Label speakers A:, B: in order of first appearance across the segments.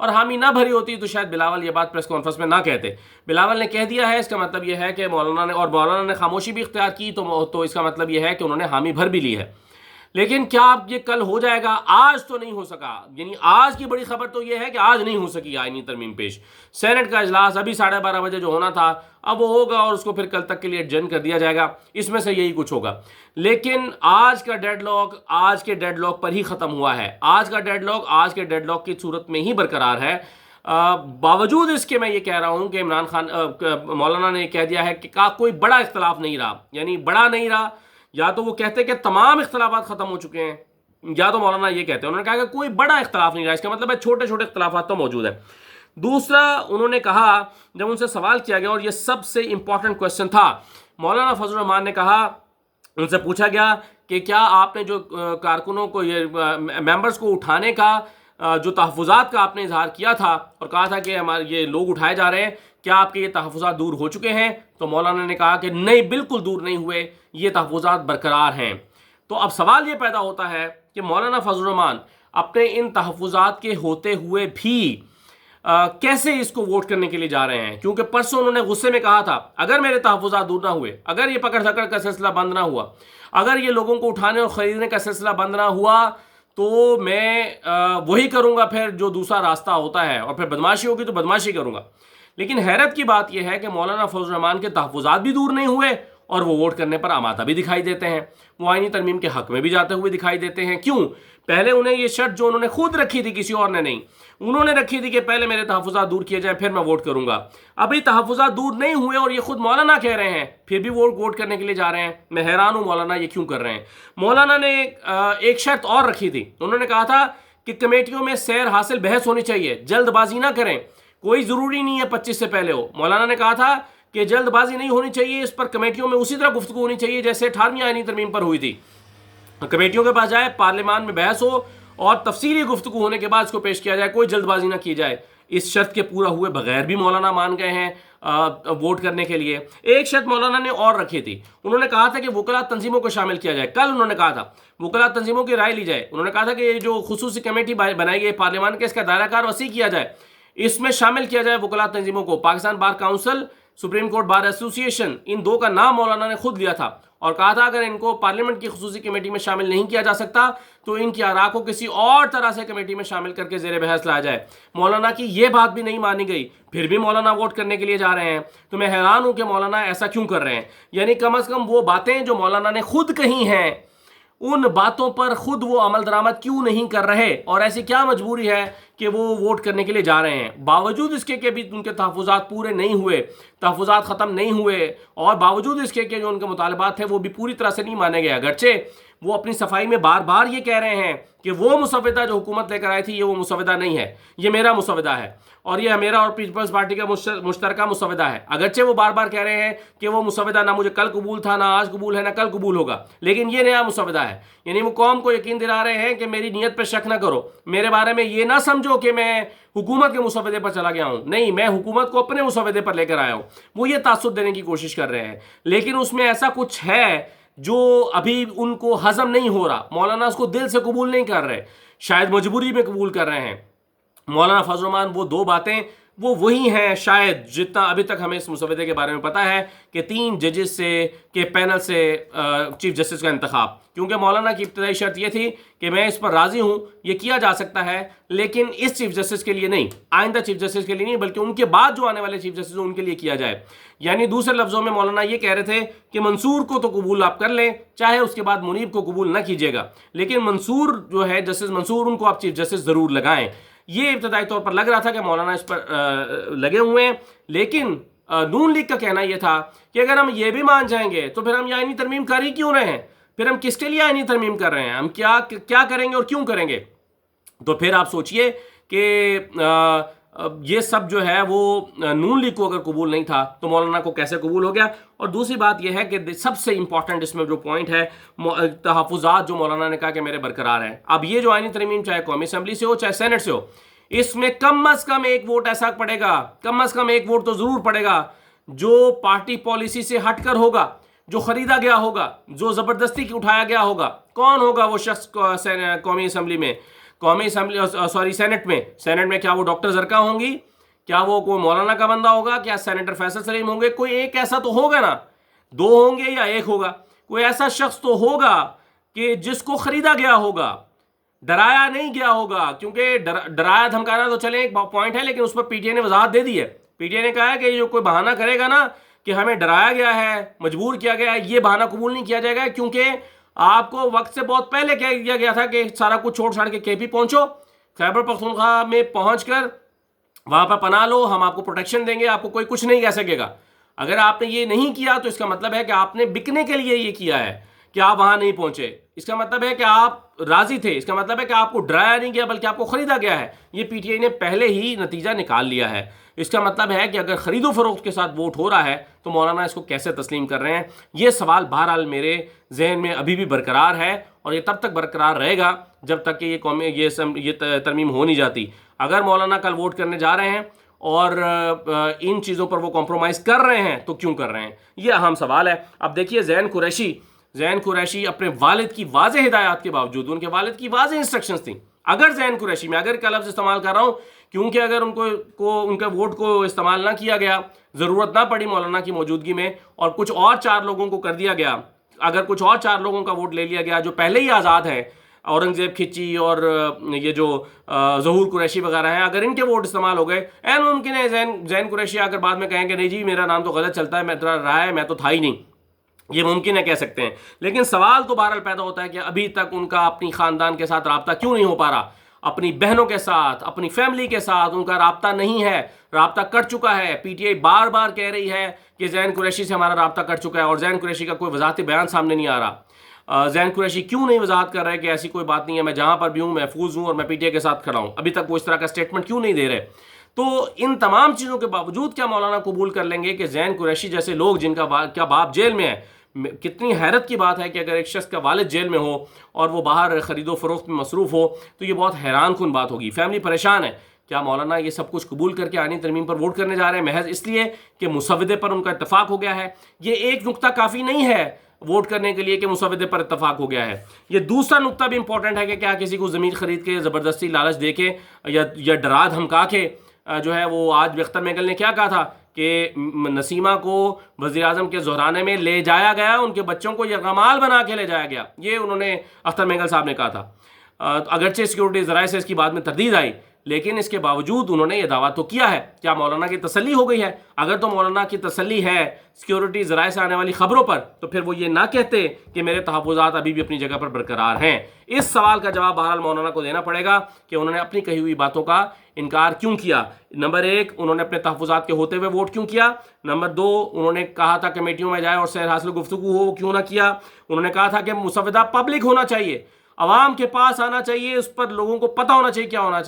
A: اور حامی نہ بھری ہوتی تو شاید بلاول یہ بات پریس کانفرنس میں نہ کہتے. بلاول نے کہہ دیا ہے، اس کا مطلب یہ ہے کہ مولانا نے خاموشی بھی اختیار کی تو اس کا مطلب یہ ہے کہ انہوں نے حامی بھر بھی لی ہے. لیکن کیا اب یہ کل ہو جائے گا؟ آج تو نہیں ہو سکا. یعنی آج کی بڑی خبر تو یہ ہے کہ آج نہیں ہو سکی آئینی ترمیم پیش. سینٹ کا اجلاس ابھی 12:30 بجے جو ہونا تھا اب وہ ہوگا اور اس کو پھر کل تک کے لیے ایڈجرن کر دیا جائے گا. اس میں سے یہی کچھ ہوگا. لیکن آج کا ڈیڈ لاک آج کے ڈیڈ لاک پر ہی ختم ہوا ہے. آج کا ڈیڈ لاک آج کے ڈیڈ لاک کی صورت میں ہی برقرار ہے. باوجود اس کے میں یہ کہہ رہا ہوں کہ عمران خان مولانا نے کہہ دیا ہے کہ کوئی بڑا اختلاف نہیں رہا. یعنی بڑا نہیں رہا، یا تو وہ کہتے کہ تمام اختلافات ختم ہو چکے ہیں، یا تو مولانا یہ کہتے ہیں. انہوں نے کہا کہ کوئی بڑا اختلاف نہیں رہا. اس کا مطلب ہے چھوٹے چھوٹے اختلافات تو موجود ہیں. دوسرا انہوں نے کہا، جب ان سے سوال کیا گیا اور یہ سب سے امپورٹنٹ کوسچن تھا، مولانا فضل الرحمان نے کہا، ان سے پوچھا گیا کہ کیا آپ نے جو کارکنوں کو یہ ممبرز کو اٹھانے کا جو تحفظات کا آپ نے اظہار کیا تھا اور کہا تھا کہ ہمارے یہ لوگ اٹھائے جا رہے ہیں، کیا آپ کے یہ تحفظات دور ہو چکے ہیں؟ تو مولانا نے کہا کہ نہیں، بالکل دور نہیں ہوئے، یہ تحفظات برقرار ہیں. تو اب سوال یہ پیدا ہوتا ہے کہ مولانا فضل الرحمان اپنے ان تحفظات کے ہوتے ہوئے بھی کیسے اس کو ووٹ کرنے کے لیے جا رہے ہیں؟ کیونکہ پرسوں انہوں نے غصے میں کہا تھا اگر میرے تحفظات دور نہ ہوئے، اگر یہ پکڑ دھکڑ کا سلسلہ بند نہ ہوا، اگر یہ لوگوں کو اٹھانے اور خریدنے کا سلسلہ بند نہ ہوا تو میں وہی کروں گا پھر جو دوسرا راستہ ہوتا ہے، اور پھر بدماشی ہوگی تو بدماشی کروں گا. لیکن حیرت کی بات یہ ہے کہ مولانا فضل الرحمان کے تحفظات بھی دور نہیں ہوئے اور وہ ووٹ کرنے پر آمادہ بھی دکھائی دیتے ہیں. وہ آئینی ترمیم کے حق میں بھی جاتے ہوئے دکھائی دیتے ہیں. کیوں؟ پہلے انہیں یہ شرط جو انہوں نے خود رکھی تھی، کسی اور نے نہیں، انہوں نے رکھی تھی کہ پہلے میرے تحفظات دور کیے جائیں پھر میں ووٹ کروں گا. ابھی تحفظات دور نہیں ہوئے اور یہ خود مولانا کہہ رہے ہیں، پھر بھی ووٹ کرنے کے لیے جا رہے ہیں. میں حیران ہوں مولانا یہ کیوں کر رہے ہیں. مولانا نے ایک شرط اور رکھی تھی. انہوں نے کہا تھا کہ کمیٹیوں میں سیر حاصل بحث ہونی چاہیے، جلد بازی نہ کریں، کوئی ضروری نہیں ہے 25 سے پہلے ہو. مولانا نے کہا تھا کہ جلد بازی نہیں ہونی چاہیے، اس پر کمیٹیوں میں اسی طرح گفتگو ہونی چاہیے جیسے 18ویں آئینی ترمیم پر ہوئی تھی. کمیٹیوں کے پاس جائے، پارلیمان میں بحث ہو اور تفصیلی گفتگو ہونے کے بعد اس کو پیش کیا جائے، کوئی جلد بازی نہ کی جائے. اس شرط کے پورا ہوئے بغیر بھی مولانا مان گئے ہیں ووٹ کرنے کے لیے. ایک شرط مولانا نے اور رکھی تھی. انہوں نے کہا تھا کہ وکلاء تنظیموں کو شامل کیا جائے. کل انہوں نے کہا تھا وکلاء تنظیموں کی رائے لی جائے. انہوں نے کہا تھا کہ یہ جو خصوصی کمیٹی بنائی گئی پارلیمان کے، اس کا دائرہ کار وسیع کیا جائے، اس میں شامل کیا جائے وکلاء تنظیموں کو. پاکستان بار کاؤنسل، سپریم کورٹ بار ایسوسی ایشن، ان دو کا نام مولانا نے خود لیا تھا اور کہا تھا اگر ان کو پارلیمنٹ کی خصوصی کمیٹی میں شامل نہیں کیا جا سکتا تو ان کی آراء کو کسی اور طرح سے کمیٹی میں شامل کر کے زیر بحث لایا جائے. مولانا کی یہ بات بھی نہیں مانی گئی، پھر بھی مولانا ووٹ کرنے کے لیے جا رہے ہیں. تو میں حیران ہوں کہ مولانا ایسا کیوں کر رہے ہیں. یعنی کم از کم وہ باتیں جو مولانا نے خود کہی ہیں ان باتوں پر خود وہ عمل درآمد کیوں نہیں کر رہے، اور ایسی کیا مجبوری ہے کہ وہ ووٹ کرنے کے لیے جا رہے ہیں باوجود اس کے کہ بھی ان کے تحفظات پورے نہیں ہوئے، تحفظات ختم نہیں ہوئے، اور باوجود اس کے کہ جو ان کے مطالبات تھے وہ بھی پوری طرح سے نہیں مانے گئے. اگرچہ وہ اپنی صفائی میں بار بار یہ کہہ رہے ہیں کہ وہ مسودہ جو حکومت لے کر آئی تھی یہ وہ مسودہ نہیں ہے، یہ میرا مسودہ ہے اور یہ میرا اور پیپلز پارٹی کا مشترکہ مسودہ ہے. اگرچہ وہ بار بار کہہ رہے ہیں کہ وہ مسودہ نہ مجھے کل قبول تھا، نہ آج قبول ہے، نہ کل قبول ہوگا، لیکن یہ نیا مسودہ ہے. یعنی وہ قوم کو یقین دلا رہے ہیں کہ میری نیت پہ شک نہ کرو، میرے بارے میں یہ نہ سمجھو کہ میں حکومت کے مسودے پر چلا گیا ہوں، نہیں، میں حکومت کو اپنے مسودے پر لے کر آیا ہوں. وہ یہ تاثر دینے کی کوشش کر رہے ہیں، لیکن اس میں ایسا کچھ ہے جو ابھی ان کو ہضم نہیں ہو رہا. مولانا اس کو دل سے قبول نہیں کر رہے، شاید مجبوری میں قبول کر رہے ہیں. مولانا فضل الرحمان وہ دو باتیں وہ وہی ہیں شاید جتنا ابھی تک ہمیں اس مسودے کے بارے میں پتا ہے کہ 3 ججز سے کے پینل سے چیف جسٹس کا انتخاب. کیونکہ مولانا کی ابتدائی شرط یہ تھی کہ میں اس پر راضی ہوں، یہ کیا جا سکتا ہے، لیکن اس چیف جسٹس کے لیے نہیں، آئندہ چیف جسٹس کے لیے نہیں، بلکہ ان کے بعد جو آنے والے چیف جسٹس ہیں ان کے لیے کیا جائے. یعنی دوسرے لفظوں میں مولانا یہ کہہ رہے تھے کہ منصور کو تو قبول آپ کر لیں، چاہے اس کے بعد منیب کو قبول نہ کیجیے گا، لیکن منصور جو ہے جسٹس منصور، ان کو آپ چیف جسٹس ضرور لگائیں. یہ ابتدائی طور پر لگ رہا تھا کہ مولانا اس پر لگے ہوئے ہیں. لیکن نون لیگ کا کہنا یہ تھا کہ اگر ہم یہ بھی مان جائیں گے تو پھر ہم یہ آئینی ترمیم کر ہی کیوں رہے ہیں، پھر ہم کس کے لیے آئینی ترمیم کر رہے ہیں، ہم کیا کریں گے اور کیوں کریں گے. تو پھر آپ سوچئے کہ یہ سب جو ہے وہ نون لیگ کو اگر قبول نہیں تھا تو مولانا کو کیسے قبول ہو گیا. اور دوسری بات یہ ہے کہ سب سے امپورٹنٹ اس میں جو پوائنٹ ہے، تحفظات جو مولانا نے کہا کہ میرے برقرار ہیں. اب یہ جو آئینی ترمیم چاہے قومی اسمبلی سے ہو چاہے سینٹ سے ہو، اس میں کم از کم ایک ووٹ ایسا پڑے گا، کم از کم ایک ووٹ تو ضرور پڑے گا جو پارٹی پالیسی سے ہٹ کر ہوگا، جو خریدا گیا ہوگا، جو زبردستی کی اٹھایا گیا ہوگا. کون ہوگا وہ شخص قومی اسمبلی میں؟ قومی اسمبلی سینٹ میں کیا وہ ڈاکٹر زرکا ہوں گی؟ کیا وہ کوئی مولانا کا بندہ ہوگا؟ کیا سینیٹر فیصل سلیم ہوں گے؟ کوئی ایک ایسا تو ہوگا نا، 2 ہوں گے یا 1 ہوگا، کوئی ایسا شخص تو ہوگا کہ جس کو خریدا گیا ہوگا، ڈرایا نہیں گیا ہوگا. کیونکہ ڈرایا دھمکانا تو چلے ایک پوائنٹ ہے، لیکن اس پر پی ٹی آئی نے وضاحت دے دی ہے. پی ٹی آئی نے کہا ہے کہ جو کوئی بہانہ کرے گا نا کہ ہمیں ڈرایا گیا ہے، مجبور کیا گیا ہے، یہ بہانہ قبول نہیں کیا جائے گا. کیونکہ آپ کو وقت سے بہت پہلے کہہ دیا گیا تھا کہ سارا کچھ چھوڑ چھاڑ کے کے پی پہنچو، خیبر پختونخوا میں پہنچ کر وہاں پر پناہ لو، ہم آپ کو پروٹیکشن دیں گے، آپ کو کوئی کچھ نہیں کہہ سکے گا. اگر آپ نے یہ نہیں کیا تو اس کا مطلب ہے کہ آپ نے بکنے کے لیے یہ کیا ہے کہ آپ وہاں نہیں پہنچے. اس کا مطلب ہے کہ آپ راضی تھے، اس کا مطلب ہے کہ آپ کو ڈرایا نہیں گیا بلکہ آپ کو خریدا گیا ہے. یہ پی ٹی آئی نے پہلے ہی نتیجہ نکال لیا ہے. اس کا مطلب ہے کہ اگر خرید و فروخت کے ساتھ ووٹ ہو رہا ہے تو مولانا اس کو کیسے تسلیم کر رہے ہیں؟ یہ سوال بہرحال میرے ذہن میں ابھی بھی برقرار ہے، اور یہ تب تک برقرار رہے گا جب تک کہ یہ ترمیم ہو نہیں جاتی. اگر مولانا کل ووٹ کرنے جا رہے ہیں اور ان چیزوں پر وہ کمپرومائز کر رہے ہیں تو کیوں کر رہے ہیں؟ یہ اہم سوال ہے. اب دیکھیے زین قریشی اپنے والد کی واضح ہدایات کے باوجود، ان کے والد کی واضح انسٹرکشنز تھیں، اگر زین قریشی، میں اگر کا لفظ استعمال کر رہا ہوں کیونکہ اگر ان کے ووٹ کو استعمال نہ کیا گیا، ضرورت نہ پڑی مولانا کی موجودگی میں، اور کچھ اور 4 لوگوں کو کر دیا گیا، اگر کچھ اور 4 لوگوں کا ووٹ لے لیا گیا جو پہلے ہی آزاد ہیں، اورنگزیب کھچی اور یہ جو ظہور قریشی وغیرہ ہیں، اگر ان کے ووٹ استعمال ہو گئے، این ممکن ہے زین قریشی آ کر بعد میں کہیں کہ نہیں جی میرا نام تو غلط چلتا ہے، میں رہا ہے، میں تو تھا ہی نہیں. یہ ممکن ہے کہہ سکتے ہیں، لیکن سوال تو بہرحال پیدا ہوتا ہے کہ ابھی تک ان کا اپنی خاندان کے ساتھ رابطہ کیوں نہیں ہو پا رہا؟ اپنی بہنوں کے ساتھ، اپنی فیملی کے ساتھ ان کا رابطہ نہیں ہے، رابطہ کٹ چکا ہے. پی ٹی آئی بار بار کہہ رہی ہے کہ زین قریشی سے ہمارا رابطہ کٹ چکا ہے، اور زین قریشی کا کوئی وضاحتی بیان سامنے نہیں آ رہا. زین قریشی کیوں نہیں وضاحت کر رہے کہ ایسی کوئی بات نہیں ہے، میں جہاں پر بھی ہوں محفوظ ہوں اور میں پی ٹی آئی کے ساتھ کھڑا ہوں؟ ابھی تک وہ اس طرح کا سٹیٹمنٹ کیوں نہیں دے رہے؟ تو ان تمام چیزوں کے باوجود کیا مولانا قبول کر لیں گے کہ زین قریشی جیسے لوگ جن کا کیا باپ جیل میں ہے؟ کتنی حیرت کی بات ہے کہ اگر ایک شخص کا والد جیل میں ہو اور وہ باہر خرید و فروخت میں مصروف ہو تو یہ بہت حیران کن بات ہوگی. فیملی پریشان ہے. کیا مولانا یہ سب کچھ قبول کر کے آئینی ترمیم پر ووٹ کرنے جا رہے ہیں محض اس لیے کہ مسودے پر ان کا اتفاق ہو گیا ہے؟ یہ ایک نقطہ کافی نہیں ہے ووٹ کرنے کے لیے کہ مسودے پر اتفاق ہو گیا ہے. یہ دوسرا نقطہ بھی امپورٹنٹ ہے کہ کیا کسی کو زمین خرید کے زبردستی لالچ دے کے یا ڈرا دھمکا کے جو ہے وہ آج بھی اختر میگل نے کیا کہا تھا کہ نسیمہ کو وزیراعظم کے زہرانے میں لے جایا گیا، ان کے بچوں کو یرغمال بنا کے لے جایا گیا، یہ انہوں نے اختر میگل صاحب نے کہا تھا. اگرچہ سیکیورٹی ذرائع سے اس کی بعد میں تردید آئی، لیکن اس کے باوجود انہوں نے یہ دعویٰ تو کیا ہے. کیا مولانا کی تسلی ہو گئی ہے؟ اگر تو مولانا کی تسلی ہے سیکیورٹی ذرائع سے آنے والی خبروں پر تو پھر وہ یہ نہ کہتے کہ میرے تحفظات ابھی بھی اپنی جگہ پر برقرار ہیں. اس سوال کا جواب بہرحال مولانا کو دینا پڑے گا کہ انہوں نے اپنی کہی ہوئی باتوں کا انکار کیوں کیا. نمبر 1، انہوں نے اپنے تحفظات کے ہوتے ہوئے ووٹ کیوں کیا؟ نمبر 2، انہوں نے کہا تھا کمیٹیوں میں جائے اور سیر حاصل گفتگو ہو، کیوں نہ کیا؟ انہوں نے کہا تھا کہ مسودہ پبلک ہونا چاہیے، عوام کے پاس آنا چاہیے، اس پر لوگوں کو پتہ ہونا چاہیے کیا ہونے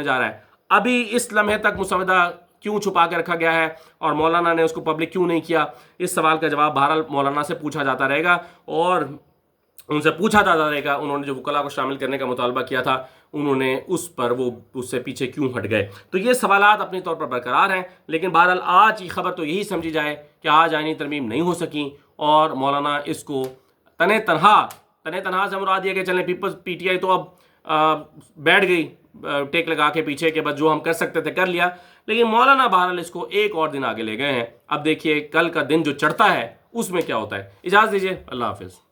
A: جا رہا ہے. ابھی اس لمحے تک مسودہ کیوں چھپا کے رکھا گیا ہے اور مولانا نے اس کو پبلک کیوں نہیں کیا؟ اس سوال کا جواب بہرحال مولانا سے پوچھا جاتا رہے گا، اور ان سے پوچھا جاتا رہے گا انہوں نے جو وکلاء کو شامل کرنے کا مطالبہ کیا تھا انہوں نے اس سے پیچھے کیوں ہٹ گئے. تو یہ سوالات اپنی طور پر برقرار ہیں، لیکن بہرحال آج کی خبر تو یہی سمجھی جائے کہ آج آئینی ترمیم نہیں ہو سکی اور مولانا اس کو تنے تنہا سے مراد یہ کہ چلیں پی ٹی آئی تو اب بیٹھ گئی ٹیک لگا کے پیچھے کہ بس جو ہم کر سکتے تھے کر لیا، لیکن مولانا بہرحال اس کو ایک اور دن آگے لے گئے ہیں. اب دیکھیے کل کا دن جو چڑھتا ہے اس میں کیا ہوتا ہے. اجازت دیجیے، اللہ حافظ.